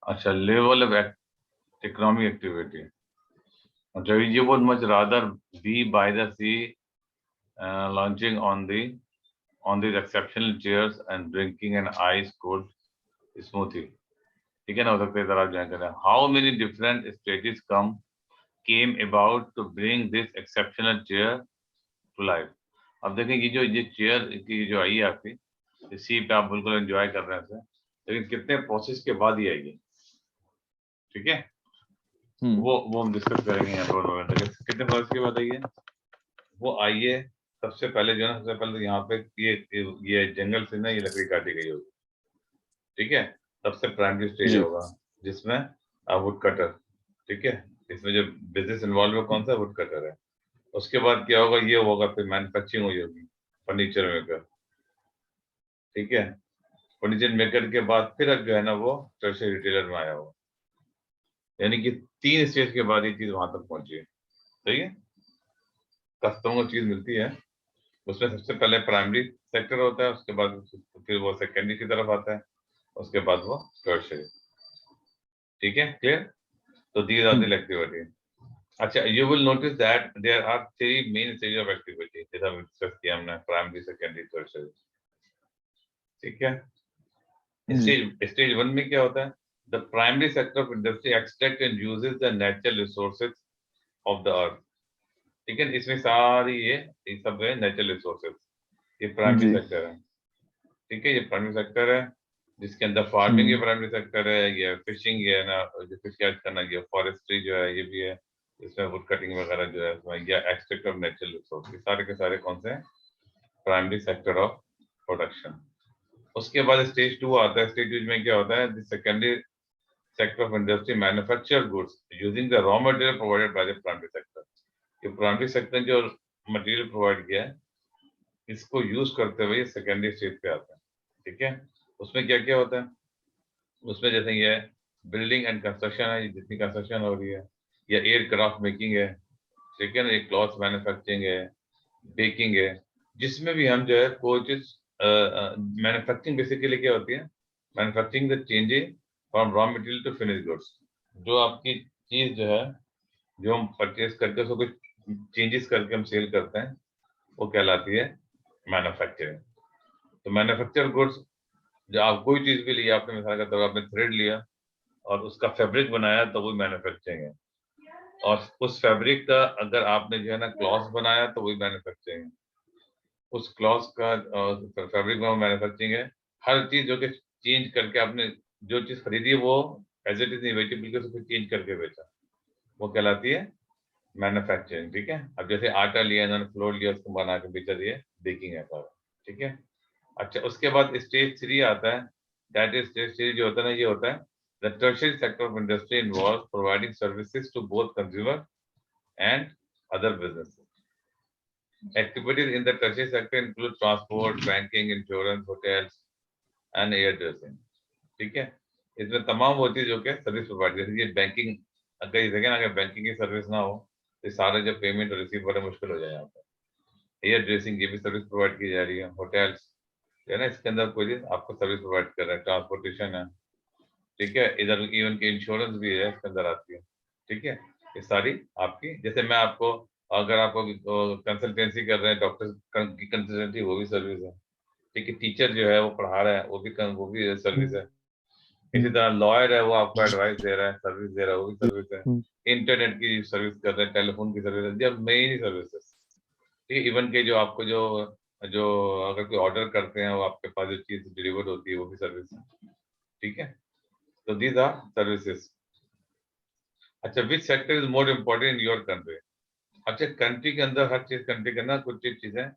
अच्छा, level of economic activity. अच्छा, you would much rather be by the sea, lounging on these exceptional chairs and drinking an ice cold smoothie. ठीक है ना, हो सकता है इधर आप जाए करें. How many different stages came about to bring this exceptional chair to life? अब देखें ये चेयर की जो आई है आपकी, इसी पे आप बिल्कुल एंजॉय कर रहे हैं, लेकिन कितने प्रोसेस के बाद ही आएगी. ठीक है, वो हम डिस्कस करेंगे यहाँ पर. कितने प्रोसेस के बाद आई है वो आई है. सबसे पहले जो है ना, सबसे पहले यहाँ पे ये जंगल से ना ये लकड़ी काटी गई होगी. ठीक है, सबसे प्राइमरी स्टेज जी। होगा जिसमें वुड कटर. ठीक है, इसमें जो बिजनेस इन्वॉल्व है कौन सा, वुड कटर है. उसके बाद क्या होगा, ये होगा फिर मैन्युफैक्चरिंग हुई होगी, फर्नीचर मेकर. ठीक है, फर्नीचर मेकर के बाद फिर अब जो है ना वो टर्शियरी रिटेलर में आया होगा. यानी कि 3 स्टेज के बाद ये चीज वहां तक पहुंची है. सही है, कस्टमर को चीज मिलती है, उसमें सबसे पहले प्राइमरी सेक्टर होता है, उसके बाद फिर वो सेकेंडरी की तरफ आता है, उसके बाद वो टर्शियरी. ठीक है, क्लियर. तो दीज आर द एक्टिविटी. अच्छा, you will notice that there are 3 main stages of activity. जैसा डिस्कस किया हमने, प्राइमरी, सेकेंडरी, टर्शियरी. ठीक है, स्टेज 1 में क्या होता है, the primary sector of industry extract and uses the natural resources of the earth. ठीक है, इसमें सारी ये सब है नेचुरल रिसोर्सेज. ये प्राइमरी जी। सेक्टर है. ठीक है, ये प्राइमरी सेक्टर है जिसके अंदर फार्मिंग ये प्राइमरी सेक्टर है, ये फिशिंग ये है ना, जो फिश कैच करना, ये फॉरेस्ट्री जो है ये भी है, इसमें वुड कटिंग वगैरह जो है इसमें, या एक्सट्रैक्ट ऑफ नेचुरल रिसोर्स, ये सारे के सारे कौन से हैं, प्राइमरी सेक्टर ऑफ प्रोडक्शन. उसके बाद स्टेज 2 आता है. स्टेज 2 में क्या होता है, the secondary sector of industry manufacture goods using the raw material provided by the primary sector. ये प्राइमरी सेक्टर ने जो मटेरियल प्रोवाइड किया है, इसको यूज करते हुए सेकेंडरी स्टेज पे आता है. ठीक है, उसमें क्या क्या होता है, उसमें जैसे ये बिल्डिंग एंड कंस्ट्रक्शन है, जितनी कंस्ट्रक्शन हो रही है, या एयरक्राफ्ट मेकिंग है. ठीक है ना, एक क्लॉथ मैन्युफैक्चरिंग है, बेकिंग है, जिसमें भी हम जो है कोई चीज मैन्युफैक्चरिंग बेसिकली क्या होती है, manufacturing the changing from raw material to finish goods. जो आपकी चीज जो है, जो हम परचेज करके उसको कुछ चेंजेस करके हम सेल करते हैं, वो कहलाती है मैन्युफैक्चरिंग. तो मैन्युफैक्चर गुड्स, जो आप कोई चीज भी लिया, आपने मिसाल के तौर पर आपने थ्रेड लिया और उसका फैब्रिक बनाया, तो वो मैन्युफैक्चरिंग है. और उस फैब्रिक का अगर आपने जो है ना क्लॉथ बनाया, तो वही मैन्युफैक्चरिंग है. उस क्लॉथ का फैब्रिक में मैन्युफैक्चरिंग है. हर चीज जो कि चेंज करके आपने जो चीज खरीदी वो एज इट इज नहीं बेची, बल्कि उसको चेंज करके बेचा, वो कहलाती है मैन्युफैक्चरिंग. ठीक है, अब जैसे आटा लिया, इन्होंने फ्लोर लिया, उसको बना के बेचा, दिए बेकिंग है सारा. ठीक है. अच्छा, उसके बाद स्टेज 3 आता है. दैट इज स्टेज 3 जो होता है ना, ये होता है the tertiary sector of industry involve providing services to both consumer and other business. Activities in the tertiary sector include transport, banking, insurance, hotels, and air dressing. ठीक है, इसमें तमाम वो चीज जो कि सर्विस प्रोवाइड, जैसे ये बैंकिंग, अगर जगह ना अगर बैंकिंग की सर्विस ना हो, तो सारे जो पेमेंट और रिसीव बड़े मुश्किल हो जाए यहाँ पर. एयर ड्रेसिंग, ये भी सर्विस प्रोवाइड की जा रही है. होटल्स है ना, इसके अंदर कोई चीज आपको सर्विस प्रोवाइड कर रहा है. ट्रांसपोर्टेशन है. ठीक है, इधर इवन की इंश्योरेंस भी है, इसके अंदर आती है. ठीक है, ये सारी आपकी, जैसे मैं आपको, अगर आपको कंसल्टेंसी कर रहे हैं, डॉक्टर की कंसल्टेंसी, वो भी सर्विस है. ठीक है, टीचर जो है वो पढ़ा रहा है, वो भी सर्विस है. इसी तरह लॉयर है, वो आपको एडवाइस दे रहा है, सर्विस दे रहा है, वो भी सर्विस है. इंटरनेट की सर्विस कर रहे हैं, टेलीफोन की सर्विस है, जब मेन ही सर्विसेज. ठीक है, इवन के जो आपको जो जो अगर कोई ऑर्डर करते हैं, वो आपके पास जो चीज डिलीवर्ड होती है, वो भी सर्विस है. ठीक है, तो दीज आर सर्विसेज. अच्छा, which sector is more important in your country. अच्छा, कंट्री के अंदर हर चीज, कंट्री के अंदर कुछ चीजें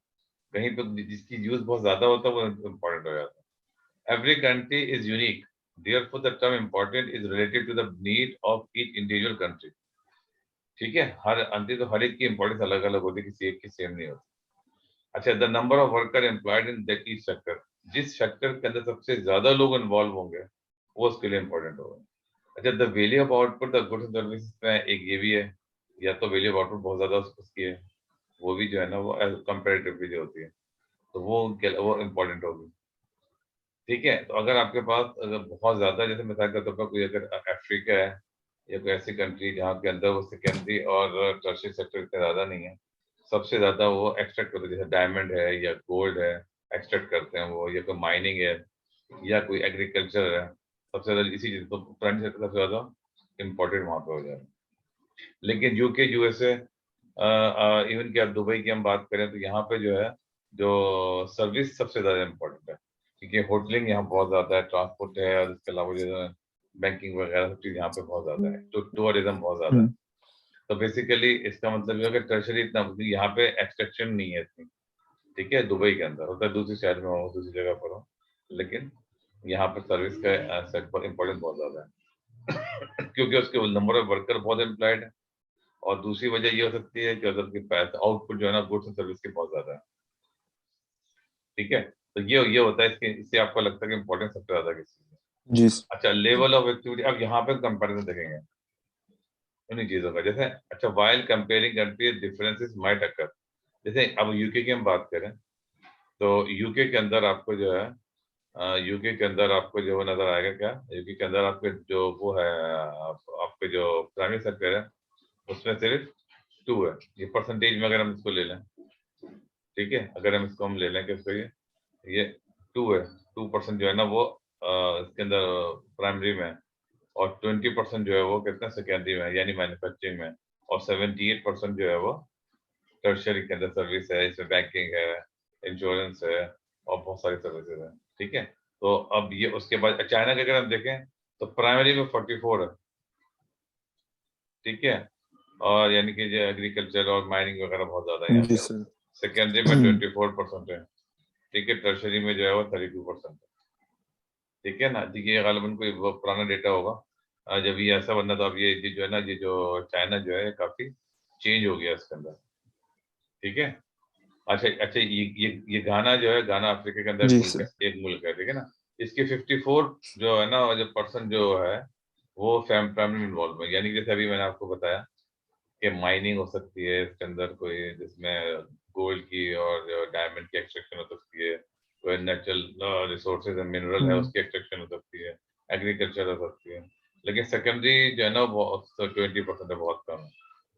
कहीं तो जिसकी यूज बहुत ज्यादा होता है, वो इम्पोर्टेंट हो जाता है. Every country is unique, therefore the term important is related to the need of each individual country. ठीक है, हर अंतिम तो हर एक की इंपॉर्टेंस अलग अलग होती है, किसी एक की सेम नहीं होती. अच्छा, the number of worker employed in that each sector, जिस सेक्टर के अंदर सबसे ज्यादा लोग इन्वॉल्व होंगे, वो उसके लिए इंपॉर्टेंट होगा. अच्छा, the value of output the goods and services में एक ये भी है, या तो वैल्यू ऑफ आउटपुट बहुत ज्यादा उसकी है, वो भी जो है ना वो कंपेरेटिवली जो होती है, तो वो इम्पोर्टेंट होगी. ठीक है, तो अगर आपके पास अगर बहुत ज्यादा, जैसे मिसाल के तौर पर कोई अगर अफ्रीका है या कोई ऐसी कंट्री जहाँ के अंदर वो सेकेंडरी और टर्शियरी सेक्टर इतना ज्यादा नहीं है, सबसे ज्यादा वो एक्सट्रैक्ट करते हैं, जैसे डायमंड है या गोल्ड है, एक्सट्रैक्ट करते हैं वो, या कोई माइनिंग है या कोई एग्रीकल्चर है, सबसे ज्यादा इसी चीज तो प्राइवेट सेक्टर सबसे ज्यादा इम्पोर्टेंट वहां पे हो जाए। लेकिन यूके, यूएसए, इवन कि आप दुबई की हम बात करें तो यहाँ पे जो है, जो सर्विस सबसे ज्यादा इम्पोर्टेंट है, क्योंकि होटलिंग यहाँ बहुत ज्यादा है, ट्रांसपोर्ट है, और इसके अलावा जो बैंकिंग वगैरह सब चीज यहाँ पे बहुत ज्यादा है, तो टूरिज्म बहुत ज्यादा है। हम्म। तो बेसिकली इसका मतलब ये है कि टर्शरी इतना यहाँ पे एक्सट्रैक्शन नहीं है इतनी। ठीक है, दुबई के अंदर होता है, दूसरी शहर में हो, दूसरी जगह पर हो, लेकिन यहाँ पर सर्विस का सेक्टर इम्पोर्टेंस बहुत ज्यादा है क्योंकि उसके नंबर ऑफ वर्कर बहुत एम्प्लॉयड है, और दूसरी वजह ये हो सकती है कि अगर की पैसा आउटपुट जो है ना गुड्स एंड सर्विस की बहुत ज्यादा है। ठीक है, तो ये होता है, इसके इससे आपको लगता है कि इम्पोर्टेंस सबसे ज्यादा किस चीज है। जी। अच्छा, लेवल ऑफ एक्टिविटी, अब यहाँ पे कंपैरिजन देखेंगे उन्हीं चीजों का, जैसे अच्छा, while comparing countries differences might occur. जैसे अब यूके की हम बात करें, तो यूके के अंदर आपको जो है, यूके के अंदर आपको जो नजर आएगा क्या, यूके के अंदर आपके जो वो है, आपके जो प्राइमरी सेक्टर है उसमें सिर्फ 2 है। ये परसेंटेज में अगर हम इसको ले लें, ठीक है, अगर हम इसको ले लें कि इसको ये 2 है, 2% जो है ना वो इसके अंदर प्राइमरी में है, और 20% जो है वो कितना सेकेंडरी में है, यानी मैन्युफैक्चरिंग में, और 78% जो है वो टर्शियरी के अंदर सर्विस है, इसमें बैंकिंग है, इंश्योरेंस है, और बहुत सारी सर्विसेज है। ठीक है, तो अब ये उसके बाद चाइना के अगर हम देखें तो प्राइमरी में 44 है। ठीक है, और यानी कि जो एग्रीकल्चर और माइनिंग वगैरह बहुत ज्यादा है यहाँ जी पे। सर। सेकेंडरी में 24% है। ठीक है, टर्शरी में जो है वो 32% है। ठीक है ना, देखिए ये गालिबन कोई वो पुराना डेटा होगा, जब ये ऐसा बनना, तो अब ये जो है ना, ये जो चाइना जो है काफी चेंज हो गया इसके अंदर। ठीक है, अच्छा अच्छा, ये गाना जो है, गाना अफ्रीका के अंदर जी मुल्क है, सर। एक मुल्क है, ठीक है ना। इसके 54 जो है ना, जो पर्सन जो है वो फैमिली इन्वॉल्व है, यानी कि जैसे अभी मैंने आपको बताया कि माइनिंग हो सकती है इसके अंदर कोई, जिसमें गोल्ड की और डायमंड की एक्सट्रैक्शन हो सकती है, कोई नेचुरल रिसोर्सेज एंड मिनरल है हम्म। उसकी एक्सट्रैक्शन हो सकती है, एग्रीकल्चर हो सकती है। लेकिन सेकेंडरी जो है ना वो 20% है, बहुत कम है।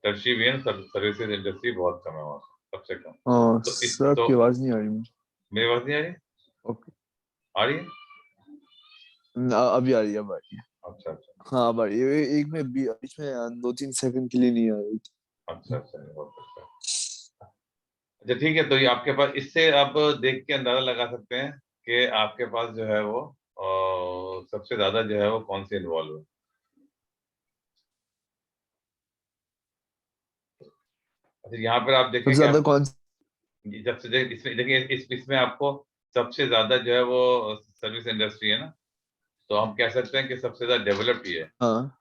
टर्शियरी सर्विसेज इंडस्ट्री बहुत कम है वहाँ पे, सबसे कम। तो इस सर तो आपकी आवाज नहीं आ रही मुझे। मेरी बात नहीं आ रही? ओके। आ रही है? अभी आ रही है, अब आ रही है। अच्छा अच्छा हाँ अब आ रही है, एक में बीच में 2-3 सेकंड के लिए नहीं आ रही थी। अच्छा अच्छा, बहुत अच्छा। अच्छा ठीक है, तो ये आपके पास, इससे आप देख के अंदाजा लगा सकते हैं कि आपके पास जो है वो सबसे ज्यादा जो है वो कौन से इन्वॉल्व है। अच्छा, यहाँ पर आप सबसे देखें कि ज्यादा आप, कौन। जब से इसमें देखिए, इसमें आपको सबसे ज्यादा जो है वो सर्विस इंडस्ट्री है ना, तो हम कह सकते हैं कि सबसे ज्यादा डेवलप्ड ही है। हाँ।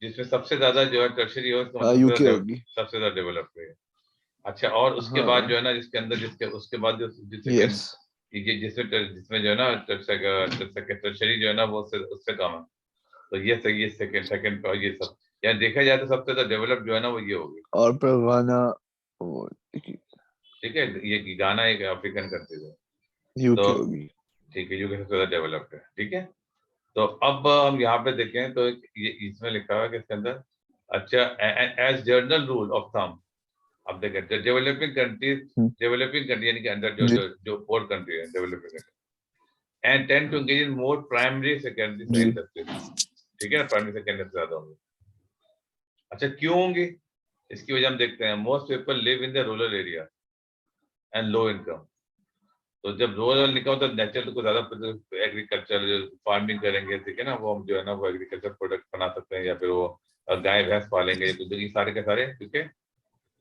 जिसमें सबसे ज्यादा जो है टर्शरी हो, इसका मतलब यूके होगी। सबसे ज्यादा डेवलप्ड है। अच्छा, और उसके बाद जो हाँ। है ना, जिसके अंदर जिसके उसके बाद जो जिससे यस। ये जिसमें जो है ना टर्शरी जो है ना वो उससे उससे कम है। तो ये सही, ये सेकंड सेकंड और ये सब, यानी देखा जाए तो सबसे ज्यादा डेवलप जो है ना वो ये होगी। और पर गाना वो ठीक है, ये गाना एक अफ्रीकन कंट्री है। तो यूके होगी। ठीक है, यूके सबसे ज्यादा डेवलप्ड है। ठीक है, तो अब हम यहाँ पे देखें तो ये इसमें लिखा हुआ है कि इसके अंदर, अच्छा, as general rule of thumb, अब देखें डेवलपिंग कंट्री यानी कि अंदर जो जी। जो जो पोर कंट्री है, developing country, and tend to engage in more primary secondary जी। इंडस्ट्री। ठीक है ना, प्राइमरी सेकेंडरी से ज्यादा होंगे। अच्छा, क्यों होंगे? इसकी वजह हम देखते हैं, most people live in the rural area and low income. तो जब रूरल इनकम तो नेचुरल को ज्यादा एग्रीकल्चर फार्मिंग करेंगे, ठीक है ना, वो हम जो है ना वो एग्रीकल्चर प्रोडक्ट बना सकते हैं, या फिर वो गाय भैंस पालेंगे, तो ये सारे के सारे, ठीक है।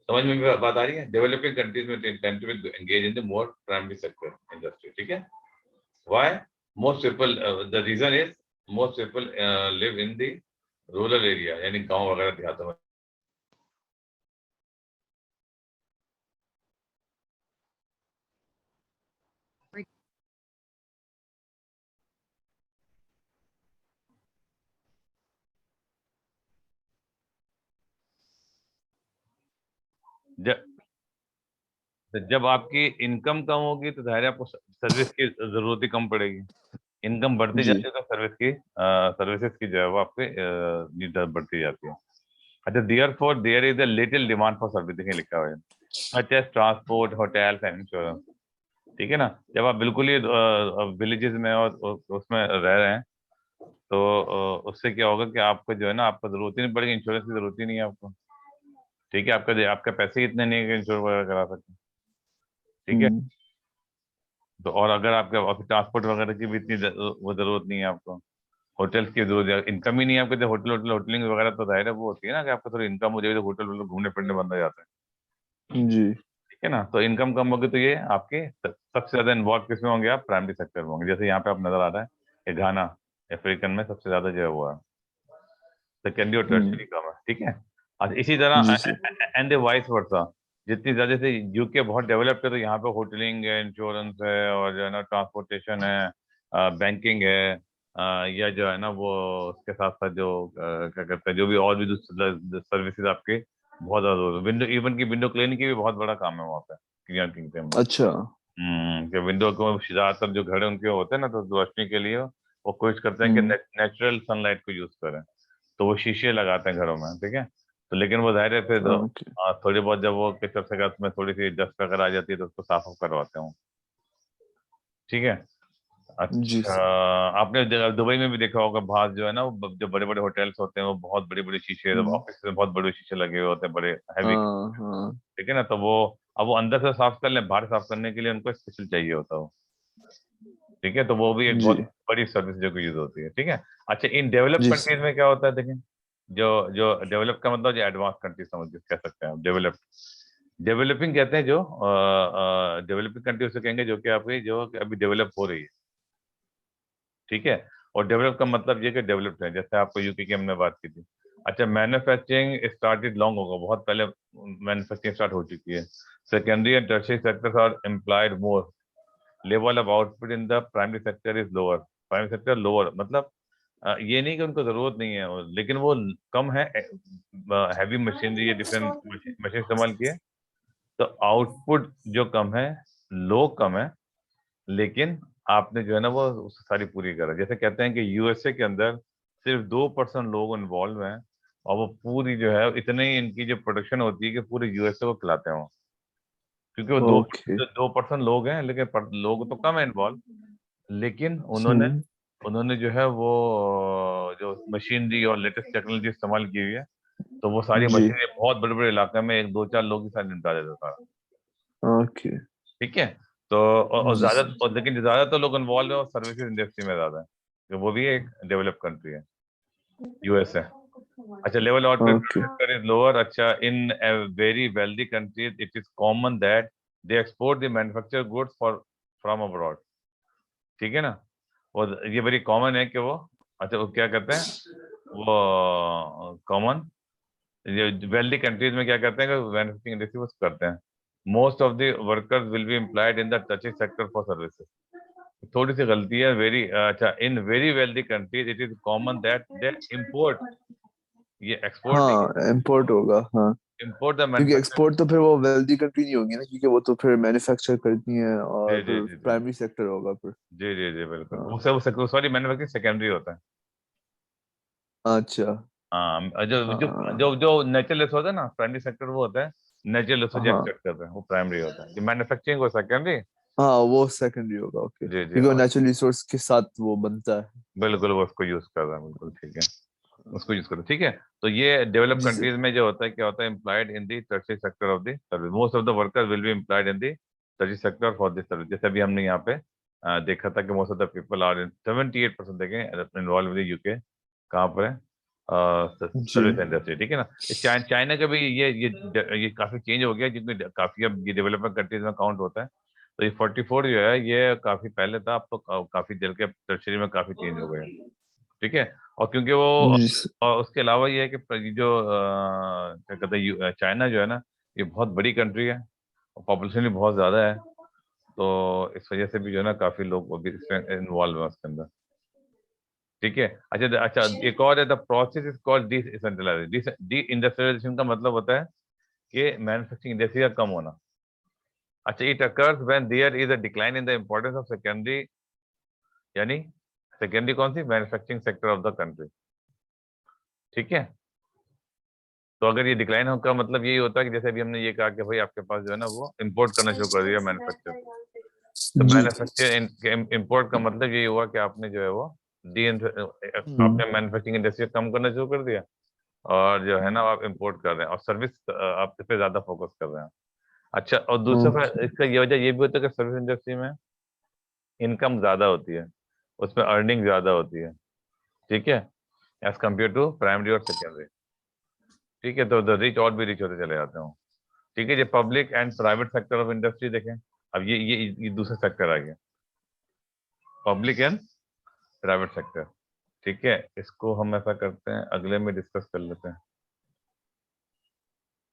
समझ में भी बात आ रही है? डेवलपिंग कंट्रीज में tend to engage in the more primary sector industry. ठीक है, why? Most people, the reason is most people live in the rural area, यानी गांव वगैरह देहातों में। ज- तो जब आपकी इनकम कम होगी तो जाहिर है आपको सर्विस की जरूरत ही कम पड़ेगी। इनकम बढ़ती जी। जाती है तो सर्विसेज की जो है वो आपके नीड बढ़ती जाती है। अच्छा, therefore there is a little demand for service, देखिए लिखा हुआ है, such as transport, hotels and insurance. ठीक है ना, जब आप बिल्कुल ही विलेजेस में और उसमें रह रहे हैं तो उससे क्या होगा कि आपको जो है ना, आपको जरूरत ही नहीं पड़ेगी, इंश्योरेंस की जरूरत ही नहीं है आपको। ठीक है, आपके पैसे ही इतने नहीं है कि इंश्योर वगैरह करा सकते। ठीक है, हम्म। तो और अगर आपके ट्रांसपोर्ट वगैरह की भी इतनी वो जरूरत नहीं है आपको, होटल्स की जरूरत है, इनकम ही नहीं है आपको, जो होटलिंग वगैरह तो जाहिर है वो होती है ना कि आपको थोड़ी इनकम हो जाएगी तो होटल वोटल घूमने फिरने बंद हो जाते हैं। जी। ठीक है ना, तो इनकम कम होगी तो ये आपके सबसे ज्यादा इन्वॉल्व किसमें होंगे, आप प्राइमरी सेक्टर में होंगे। जैसे यहाँ पे आप नजर आ रहा है कि घाना अफ्रीकन में सबसे ज्यादा जो है वो है, सेकेंडरी और हम्म। टर्शरी कम है। ठीक है, अच्छा इसी तरह जी सर। एंड वाइस वर्सा, जितनी ज्यादा से यूके बहुत डेवलप्ड है तो यहाँ पे होटलिंग है, इंश्योरेंस है, और जो है ना ट्रांसपोर्टेशन है, बैंकिंग है, या जो है ना वो उसके साथ साथ जो क्या कहते हैं, जो भी और भी सर्विसेज आपके बहुत ज्यादा, विंडो इवन की विंडो क्लीनिंग की भी बहुत बड़ा काम है वहाँ पे किंगडम में। अच्छा। कि विंडो को ज्यादातर जो घर उनके होते हैं ना, तो रोशनी के लिए वो कोशिश करते हैं कि हम्म। नेचुरल सनलाइट को यूज करें, तो वो शीशे लगाते हैं घरों में। ठीक है, तो लेकिन वो जाहिर है फिर ओके। थोड़ी बहुत जब वो किचन से उसमें थोड़ी सी डस्ट वगैरह आ जाती है तो उसको साफ करवाते हैं। ठीक है, जी अच्छा, सर। आपने दुबई में भी देखा होगा बाहर जो है ना, वो जो बड़े बड़े होटल्स होते हैं वो बहुत बड़े बड़े शीशे, हम्म। ऑफिस में बहुत बड़े शीशे लगे हुए होते हैं, बड़े हैवी। हाँ हाँ। ठीक है ना, तो वो अब वो अंदर से साफ कर लें, बाहर साफ करने के लिए उनको स्पेशल चाहिए होता है वो। ठीक है, तो वो भी एक जी। बहुत बड़ी सर्विस जो यूज होती है। ठीक है, अच्छा इन डेवलप जी कंट्रीज सर। में क्या होता है देखें, जो जो डेवलप का मतलब जो एडवांस कंट्री समझ कह सकते हैं आप, डेवलप, डेवलपिंग कहते हैं जो डेवलपिंग कंट्री उसे कहेंगे जो कि आपकी जो अभी डेवलप हो रही है। ठीक है, और डेवलप का मतलब ये कि डेवलप्ड है, जैसे आपको यूके की हमने बात की थी। अच्छा, मैन्युफैक्चरिंग स्टार्टेड लॉन्ग होगा, बहुत पहले मैन्युफैक्चरिंग स्टार्ट हो चुकी है। Secondary and tertiary sectors are employed more, level of output in the primary sector is lower. Primary sector lower मतलब ये नहीं कि उनको जरूरत नहीं है, लेकिन वो कम है, हैवी मशीनरी या डिफरेंट मशीन इस्तेमाल किए, तो आउटपुट जो कम है, लोग कम है, लेकिन आपने जो है ना वो उसकी सारी पूरी करा। जैसे कहते हैं कि यूएसए के अंदर सिर्फ 2% लोग इन्वॉल्व हैं, और वो पूरी जो है इतनी इनकी जो प्रोडक्शन होती है कि पूरे यूएसए को खिलाते हैं वो, क्योंकि वो ओके। 2% लोग हैं, लेकिन लोग तो कम है इन्वॉल्व, लेकिन उन्होंने हम्म। उन्होंने जो है वो जो मशीनरी और लेटेस्ट टेक्नोलॉजी इस्तेमाल की हुई है, तो वो सारी जी। मशीनरी बहुत बड़े बड़े इलाके में एक दो चार लोग ही साथ निपटा देता था। ओके। ठीक है, तो और जी ज्यादा, सर। और लेकिन ज्यादातर लोग इन्वॉल्व है और सर्विसेज इंडस्ट्री में ज्यादा है, तो वो भी एक डेवलप कंट्री है यूएसए। अच्छा, level output okay. Sector is lower. अच्छा, in very wealthy countries it is common that they export the manufacture goods for from abroad. ठीक है ना, वो ये बड़ी कॉमन है कि वो, अच्छा वो क्या करते हैं, वो कॉमन, ये वेल्दी कंट्रीज में क्या करते हैं कि मैन्युफैक्चरिंग इंडस्ट्री वो करते हैं। Most of the workers will be employed in the touching sector for services. थोड़ी सी गलती है, वेरी, अच्छा in very wealthy countries it is common that they import, ये एक्सपोर्ट नहीं हाँ इम्पोर्ट होगा हाँ। है, इम्पोर्ट द क्योंकि मैन्युफैक्चर। एक्सपोर्ट तो फिर वो वेल्दी कंट्री नहीं होगी ना, क्योंकि वो तो फिर मैन्युफैक्चर करती हैं जी और जी फिर जी जी प्राइमरी सेक्टर होगा फिर। जी जी जी बिल्कुल, हाँ। वो सॉरी मैन्युफैक्चरिंग सेकेंडरी होता है। अच्छा। हाँ, जो जो हाँ जो जो नेचुरल रिसोर्स होता है ना, प्राइमरी सेक्टर वो होता है, नेचुरल रिसोर्स हाँ। एक्सट्रैक्ट करते हैं वो प्राइमरी होता है, जो मैन्युफैक्चरिंग वो सेकेंडरी। हाँ वो सेकेंडरी होगा ओके, जी जी, क्योंकि वो नेचुरल रिसोर्स के साथ वो बनता है। बिल्कुल वो उसको यूज कर रहा है, बिल्कुल ठीक है, उसको यूज करो। ठीक है, तो ये डेवलप जी सर। कंट्रीज में जो होता है, क्या होता है, employed in the tertiary sector of the service, most of the workers will be employed in the tertiary sector for this service. जैसे अभी हमने यहाँ पे देखा था कि most of the people are in 78% देखें इन्वॉल्व इन यूके, कहाँ पर है, जी। Service industry. ठीक है ना, चाइना का भी ये काफी चेंज हो गया, जिसमें काफी अब ये डेवलपिंग कंट्रीज में काउंट होता है। तो ये 44 जो है ये काफी पहले था, अब तो काफी जल के टर्शियरी में काफी चेंज हो गया। ठीक है, और क्योंकि वो, जी सर। और उसके अलावा ये है कि ये जो क्या कहते हैं, चाइना जो है ना, ये बहुत बड़ी कंट्री है और पॉपुलेशन भी बहुत ज्यादा है, तो इस वजह से भी जो है ना काफी लोग अभी इसमें इन्वॉल्व है उसके अंदर। ठीक है, अच्छा अच्छा, एक और है, the process is called deindustrialisation का मतलब होता है कि मैन्युफैक्चरिंग इंडस्ट्री का कम होना। अच्छा, it occurs when there is a decline in the importance of secondary, यानी सेकेंडरी कौन सी, manufacturing sector of the country. ठीक है, तो अगर ये डिक्लाइन का मतलब यही होता है कि जैसे अभी हमने ये कहा कि भाई आपके पास जो है ना वो इंपोर्ट करना शुरू कर दिया मैन्युफैक्चर, तो जी। मैन्युफैक्चर इंपोर्ट का मतलब यही हुआ कि आपने जो है वो डी हम्म। आपने मैन्युफैक्चरिंग इंडस्ट्री कम करना शुरू कर दिया, और जो है ना आप इंपोर्ट कर रहे हैं और सर्विस आप इस पे ज्यादा फोकस कर रहे हैं। अच्छा, और दूसरा ओके। इसका ये वजह ये भी होता है कि सर्विस इंडस्ट्री में इनकम ज्यादा होती है, उसमें अर्निंग ज्यादा होती है। ठीक है, एज कम्पेयर टू प्राइमरी और सेकेंडरी। ठीक है, तो द रिच और भी रिच होते चले जाते हैं। ठीक है, ये public and private sector of industry देखें। अब ये दूसरा सेक्टर आ गया, पब्लिक एंड प्राइवेट सेक्टर। ठीक है, इसको हम ऐसा करते हैं, अगले में डिस्कस कर लेते हैं।